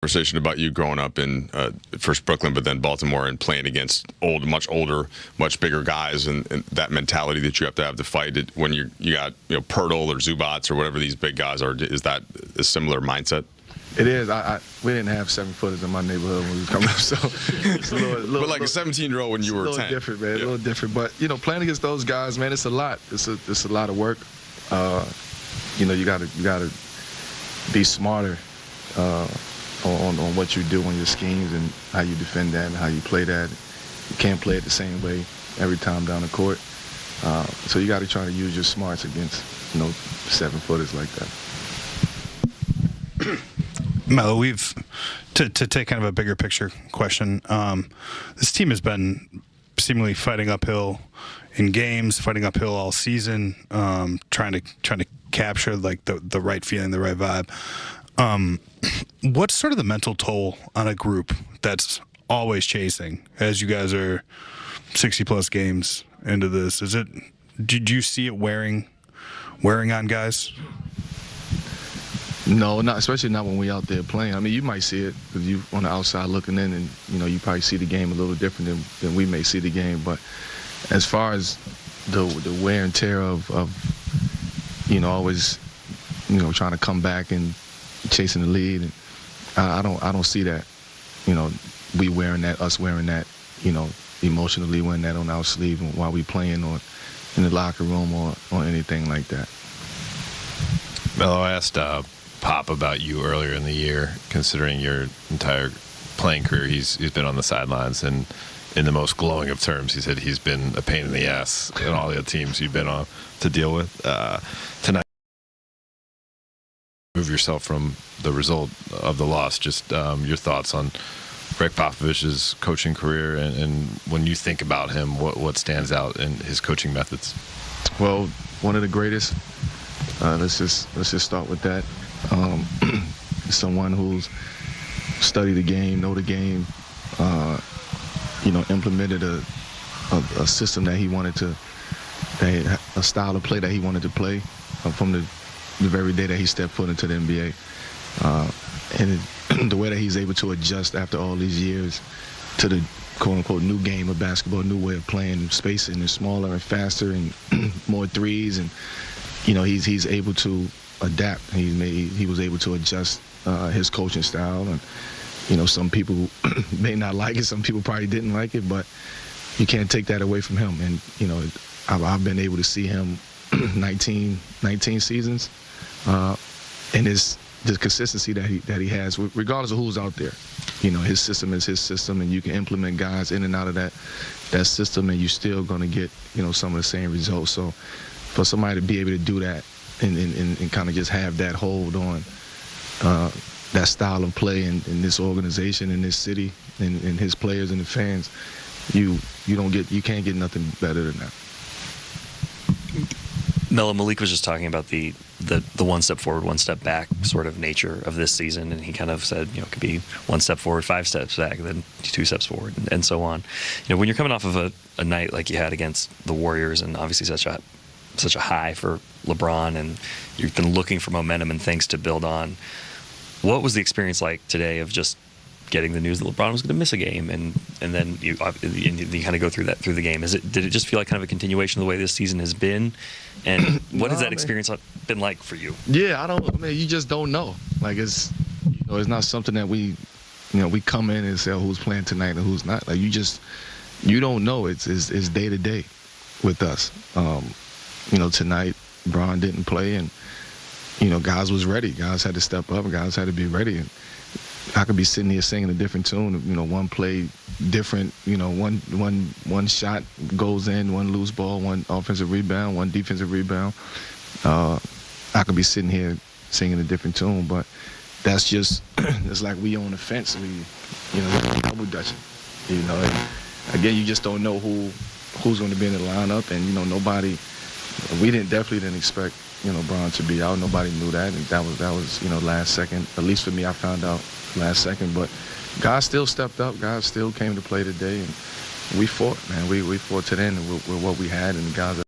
Conversation about you growing up in first Brooklyn, but then Baltimore, and playing against much older, much bigger guys, and that mentality that you have to fight it when you got Pirtle or Zubats or whatever these big guys are. Is that a similar mindset? It is. We didn't have 7-footers in my neighborhood when we was coming up, so it's a little but like a 17-year-old when you were 10. A little different, man. Yeah. A little different. But playing against those guys, man, it's a lot. It's a lot of work. You gotta be smarter on what you do on your schemes and how you defend that and how you play that. You can't play it the same way every time down the court. So you got to try to use your smarts against 7-footers like that. Melo, we've to take kind of a bigger picture question. This team has been seemingly fighting uphill in games, fighting uphill all season, trying to capture like the right feeling, the right vibe. What's sort of the mental toll on a group that's always chasing as you guys are 60+ games into this? Did you see it wearing on guys? No, especially not when we out there playing. I mean, you might see it because you on the outside looking in, and you probably see the game a little different than we may see the game. But as far as the wear and tear of always trying to come back and chasing the lead, and I don't see that. Us wearing that, emotionally wearing that on our sleeve while we playing or in the locker room or anything like that. Melo, I asked Pop about you earlier in the year, considering your entire playing career. He's been on the sidelines, and in the most glowing of terms, he said he's been a pain in the ass in all the teams you've been on to deal with. Tonight, move yourself from the result of the loss. Just your thoughts on Greg Popovich's coaching career, and when you think about him, what stands out in his coaching methods? Well, one of the greatest. Let's just start with that. Someone who's studied the game, know the game, implemented a system that he wanted to, a style of play that he wanted to play from the very day that he stepped foot into the NBA. And the way that he's able to adjust after all these years to the quote-unquote new game of basketball, new way of playing, spacing and smaller and faster and more threes, and he's able to adapt. He was able to adjust his coaching style, and some people may not like it, some people probably didn't like it, but you can't take that away from him. And I've been able to see him 19 seasons, and the consistency that he has, regardless of who's out there. His system is his system, and you can implement guys in and out of that system, and you're still going to get some of the same results. So for somebody to be able to do that and kind of just have that hold on that style of play in this organization, in this city, and his players and the fans, you can't get nothing better than that. Melo, Malik was just talking about the one step forward, one step back sort of nature of this season, and he kind of said, it could be 1 step forward, 5 steps back, then 2 steps forward, and so on. When you're coming off of a night like you had against the Warriors, and obviously such a high for LeBron, and you've been looking for momentum and things to build on, what was the experience like today of just getting the news that LeBron was going to miss a game, and then you kind of go through the game? Did it just feel like kind of a continuation of the way this season has been? And what has that experience been like for you? Yeah, you just don't know. Like it's not something that we come in and say, oh, who's playing tonight and who's not. Like you don't know. It's day to day with us. Tonight Bron didn't play, and guys was ready. Guys had to step up, and guys had to be ready. And I could be sitting here singing a different tune. One play different. One shot goes in, one loose ball, one offensive rebound, one defensive rebound. I could be sitting here singing a different tune, but that's just it's like we on the fence. We double dutching. And again, you just don't know who's going to be in the lineup, and nobody. We definitely didn't expect Bron to be out. Nobody knew that, and that was last second. At least for me, I found out last second. But guys still stepped up. Guys still came to play today, and we fought, man. We fought to the end with what we had, and the guys.